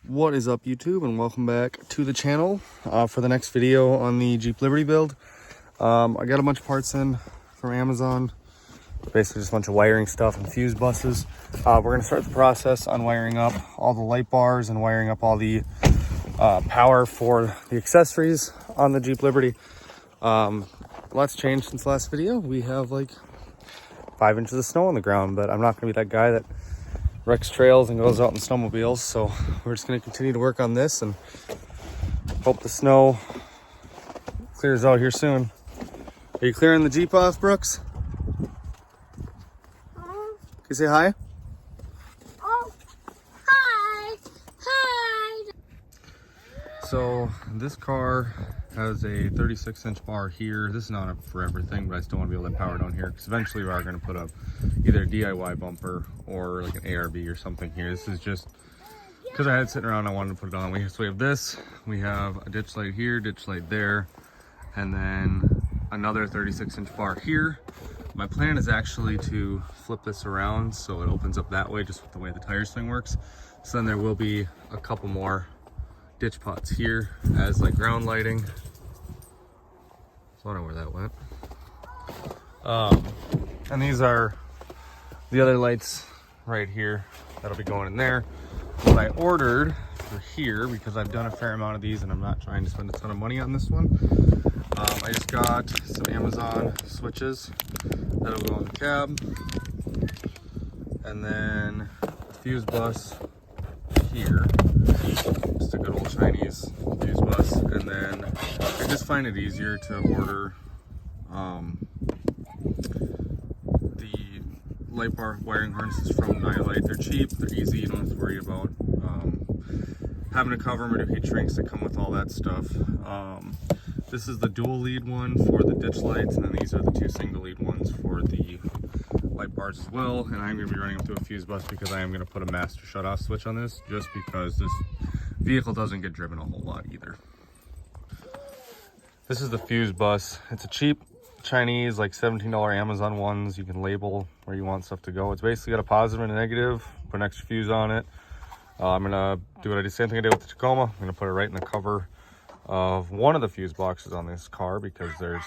What is up, YouTube, and welcome back to the channel for the next video on the Jeep Liberty build. I got a bunch of parts in from Amazon, basically just a bunch of wiring stuff and fuse buses. We're going to start the process on wiring up all the light bars and wiring up all the power for the accessories on the Jeep Liberty. Lots changed since last video. We have like 5 inches of snow on the ground, but I'm not going to be that guy that wrecks trails and goes out in snowmobiles, so we're just going to continue to work on this and hope the snow clears out here soon. Are you clearing the Jeep off, Brooks? Can you say hi? Oh, hi. Hi. So this car has a 36-inch bar here. This is not for everything, but I still want to be able to power down here because eventually we are going to put up either a DIY bumper or like an ARB or something here. This is just because I had it sitting around, I wanted to put it on. So we have this, we have a ditch light here, ditch light there, and then another 36-inch bar here. My plan is actually to flip this around so it opens up that way, just with the way the tire swing works. So then there will be a couple more ditch pots here as like ground lighting. So I don't know where that went. And these are the other lights right here that'll be going in there. What I ordered for here, because I've done a fair amount of these and I'm not trying to spend a ton of money on this one, I just got some Amazon switches that'll go in the cab, and then a fuse bus here, just a good old Chinese fuse bus. And then I just find it easier to order the light bar wiring harnesses from Nylite. They're cheap, they're easy, you don't have to worry about having to cover them or do heat shrinks that come with all that stuff. This is the dual lead one for the ditch lights, and then these are the 2 single lead ones for the light bars as well. And I'm going to be running them through a fuse bus because I am going to put a master shut off switch on this, just because this vehicle doesn't get driven a whole lot either. This is the fuse bus. It's a cheap Chinese, like $17 Amazon ones. You can label where you want stuff to go. It's basically got a positive and a negative. Put an extra fuse on it. I'm gonna do what I did, same thing I did with the Tacoma. I'm gonna put it right in the cover of one of the fuse boxes on this car, because there's,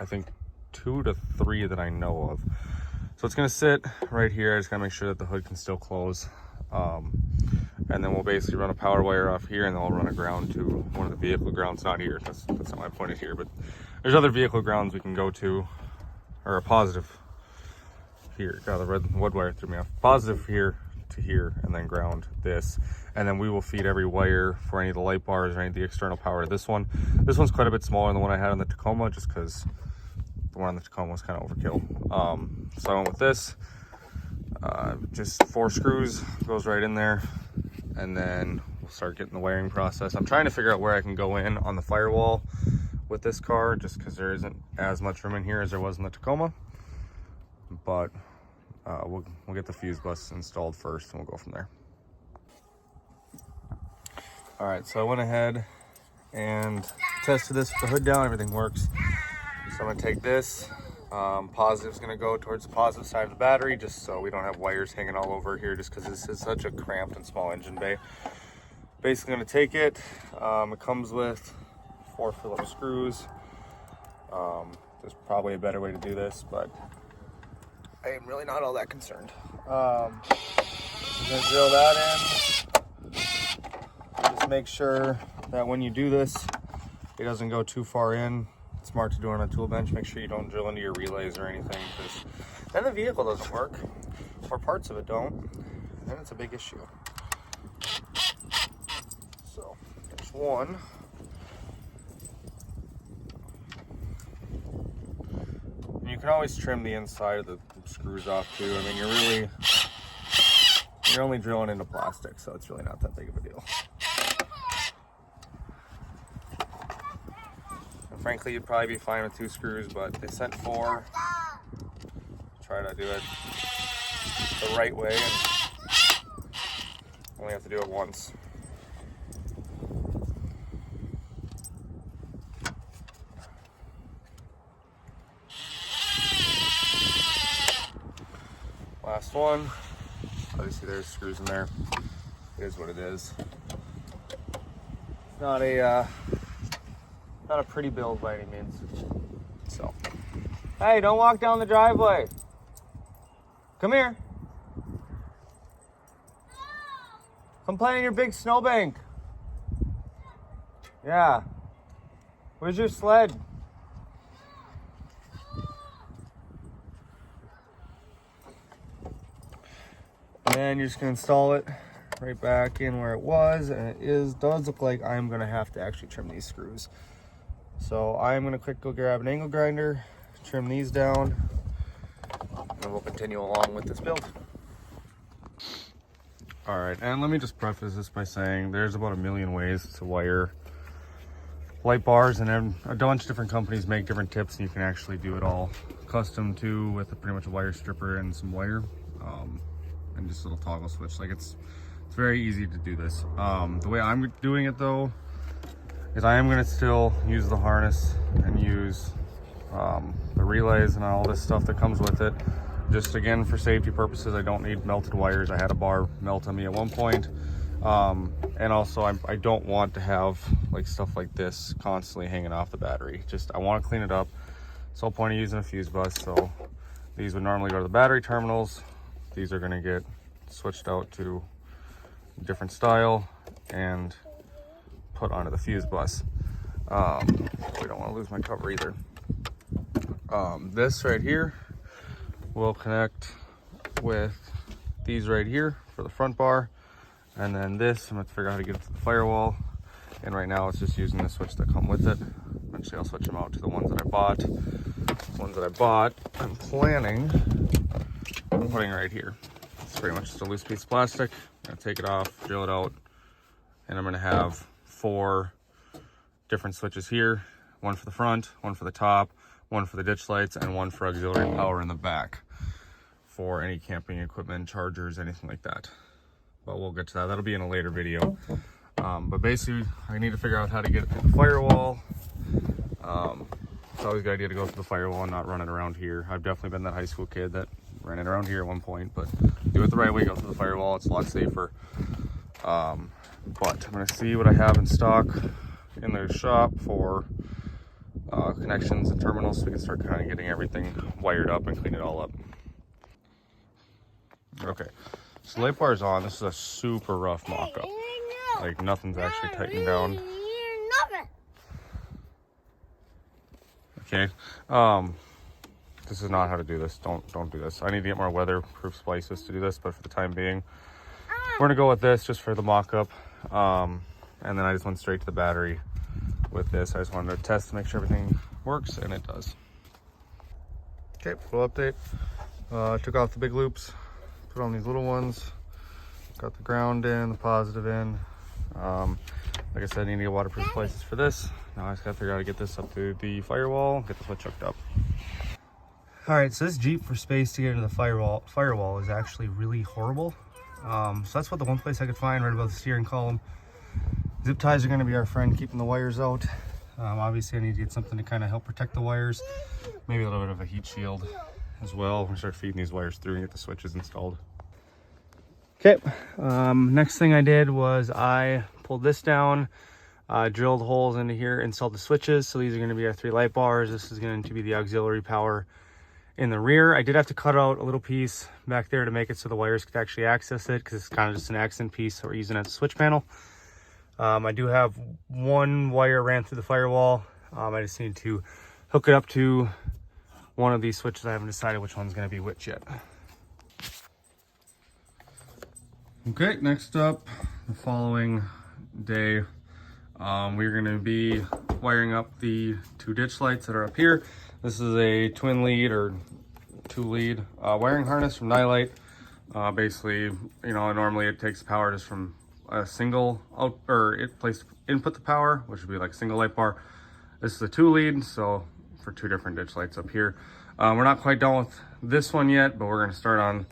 I think, 2 to 3 that I know of. So it's gonna sit right here. I just gotta make sure that the hood can still close. And then we'll basically run a power wire off here, and then I'll run a ground to one of the vehicle grounds. Not here, that's not my point here, but there's other vehicle grounds we can go to, or a positive here. God, the red wood wire threw me off. Positive here to here, and then ground this. And then we will feed every wire for any of the light bars or any of the external power to this one. This one's quite a bit smaller than the one I had on the Tacoma, just because the one on the Tacoma was kind of overkill. So I went with this. Just 4 screws, goes right in there, and then we'll start getting the wiring process. I'm trying to figure out where I can go in on the firewall with this car, just because there isn't as much room in here as there was in the Tacoma. But we'll get the fuse bus installed first, and we'll go from there. All right, so I went ahead and tested this with the hood down. Everything works. So I'm gonna take this. Positive's gonna go towards the positive side of the battery, just so we don't have wires hanging all over here, just because this is such a cramped and small engine bay. Basically gonna take it. It comes with 4 Phillips screws. There's probably a better way to do this, but I am really not all that concerned. I'm gonna drill that in. Just make sure that when you do this, it doesn't go too far in. It's smart to do it on a tool bench. Make sure you don't drill into your relays or anything, because then the vehicle doesn't work, or parts of it don't, and then it's a big issue. So there's one. And you can always trim the inside of the screws off too. I mean, you're only drilling into plastic, so it's really not that big of a deal. Frankly, you'd probably be fine with 2 screws, but they sent 4. Try to do it the right way, and only have to do it once. Last one. Obviously there's screws in there. It is what it is. not a pretty build by any means. So, hey, don't walk down the driveway. Come here. Come play in your big snowbank. Yeah. Where's your sled? And then you're just gonna install it right back in where it was, and it does look like I'm gonna have to actually trim these screws. So I'm gonna quick go grab an angle grinder, trim these down, and we'll continue along with this build. All right, and let me just preface this by saying there's about a million ways to wire light bars, and then a bunch of different companies make different tips, and you can actually do it all custom too with pretty much a wire stripper and some wire, and just a little toggle switch. Like it's very easy to do this. The way I'm doing it though is I am going to still use the harness and use the relays and all this stuff that comes with it. Just again, for safety purposes, I don't need melted wires. I had a bar melt on me at one point. And also I don't want to have like stuff like this constantly hanging off the battery. I want to clean it up. It's the whole point of using a fuse bus. So these would normally go to the battery terminals. These are going to get switched out to a different style and put onto the fuse bus. We don't want to lose my cover either. This right here will connect with these right here for the front bar, and then this I'm going to figure out how to get it to the firewall, and right now it's just using the switch that come with it. Eventually I'll switch them out to the ones that I bought. The ones that I bought I'm planning on putting right here. It's pretty much just a loose piece of plastic. I'm going to take it off, drill it out, and I'm going to have 4 different switches here. One for the front, one for the top, one for the ditch lights, and one for auxiliary power in the back for any camping equipment, chargers, anything like that. But we'll get to that. That'll be in a later video. But basically, I need to figure out how to get it through the firewall. It's always a good idea to go through the firewall and not run it around here. I've definitely been that high school kid that ran it around here at one point, but do it the right way, go through the firewall. It's a lot safer. But I'm gonna see what I have in stock in their shop for connections and terminals, so we can start kind of getting everything wired up and clean it all up. Okay, so the light bar is on. This is a super rough mock-up. Like nothing's actually tightened down. Okay, this is not how to do this. Don't do this. I need to get more weatherproof splices to do this, but for the time being, we're gonna go with this just for the mock-up. And then I just went straight to the battery with this. I just wanted to test to make sure everything works, and it does. Okay, full update. Took off the big loops, put on these little ones, got the ground in, the positive in. Like I said, I need to get waterproof splices for this. Now I just gotta figure out how to get this up to the firewall, get the switch hooked up. All right, so this Jeep for space to get into the firewall is actually really horrible. So that's what the one place I could find right above the steering column. Zip ties are going to be our friend keeping the wires out. Obviously I need to get something to kind of help protect the wires. Maybe a little bit of a heat shield as well. We're going to start feeding these wires through and get the switches installed. Okay, next thing I did was I pulled this down, drilled holes into here, installed the switches. So these are going to be our 3 light bars. This is going to be the auxiliary power in the rear. I did have to cut out a little piece back there to make it so the wires could actually access it, because it's kind of just an accent piece that we're using as a switch panel. I do have 1 wire ran through the firewall. I just need to hook it up to one of these switches. I haven't decided which one's going to be which yet. Okay, next up, the following day, we're going to be wiring up the 2 ditch lights that are up here. This is a twin lead or 2 lead wiring harness from Nylite. Basically, you know, normally it takes power just from a single out, or it plays input the power, which would be like a single light bar. This is a 2 lead, so for 2 different ditch lights up here. We're not quite done with this one yet, but we're going to start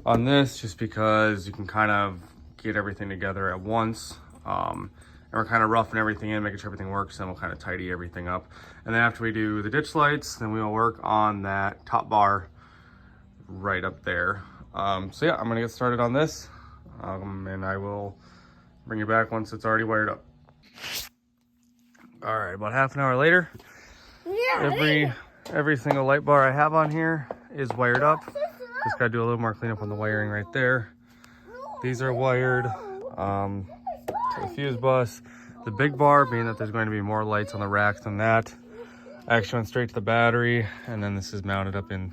on this just because you can kind of get everything together at once. And we're kind of roughing everything in, making sure everything works, and we'll kind of tidy everything up. And then after we do the ditch lights, then we'll work on that top bar right up there. So yeah, I'm gonna get started on this, and I will bring you back once it's already wired up. All right, about half an hour later, every single light bar I have on here is wired up. Just gotta do a little more cleanup on the wiring right there. These are wired to the fuse bus. The big bar, being that there's going to be more lights on the racks than that, actually went straight to the battery, and then this is mounted up in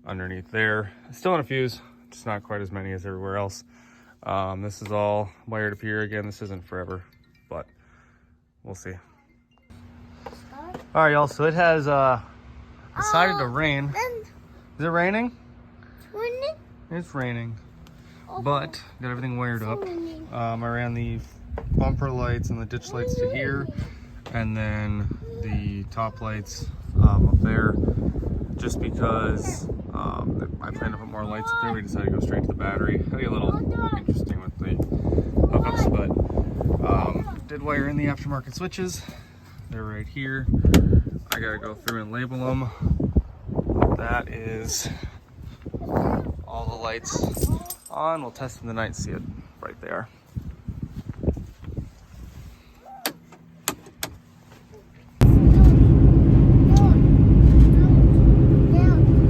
underneath there. Still on a fuse, just not quite as many as everywhere else. This is all wired up here. Again, this isn't forever, but we'll see. All right, y'all, so it has decided to rain. Is it raining? It's raining, but got everything wired up. I ran the bumper lights and the ditch lights to here, and then the top lights up there, just because I plan to put more lights up there. We decided to go straight to the battery. It'll get a little interesting with the hookups, but did wire in the aftermarket switches. They're right here. I gotta go through and label them. That is all the lights on. We'll test them tonight and see it. Right there.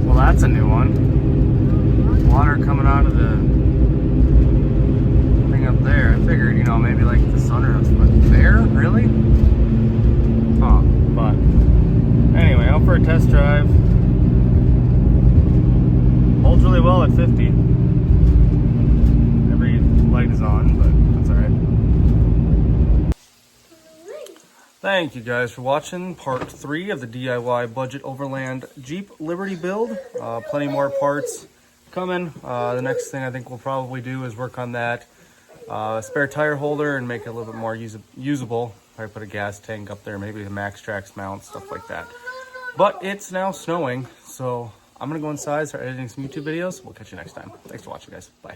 Well, that's a new one. Water coming out of the thing up there. I figured, you know, maybe like the sunroof, but there? Really? Huh. But anyway, out for a test drive. Holds really well at 50. Every light is on, but that's all right. Thank you guys for watching part 3 of the DIY budget Overland Jeep Liberty build. Plenty more parts coming. The next thing I think we'll probably do is work on that spare tire holder and make it a little bit more usable. Probably put a gas tank up there, maybe the Max Trax mount, stuff like that. But it's now snowing, so I'm gonna go inside, start editing some YouTube videos. We'll catch you next time. Thanks for watching, guys. Bye.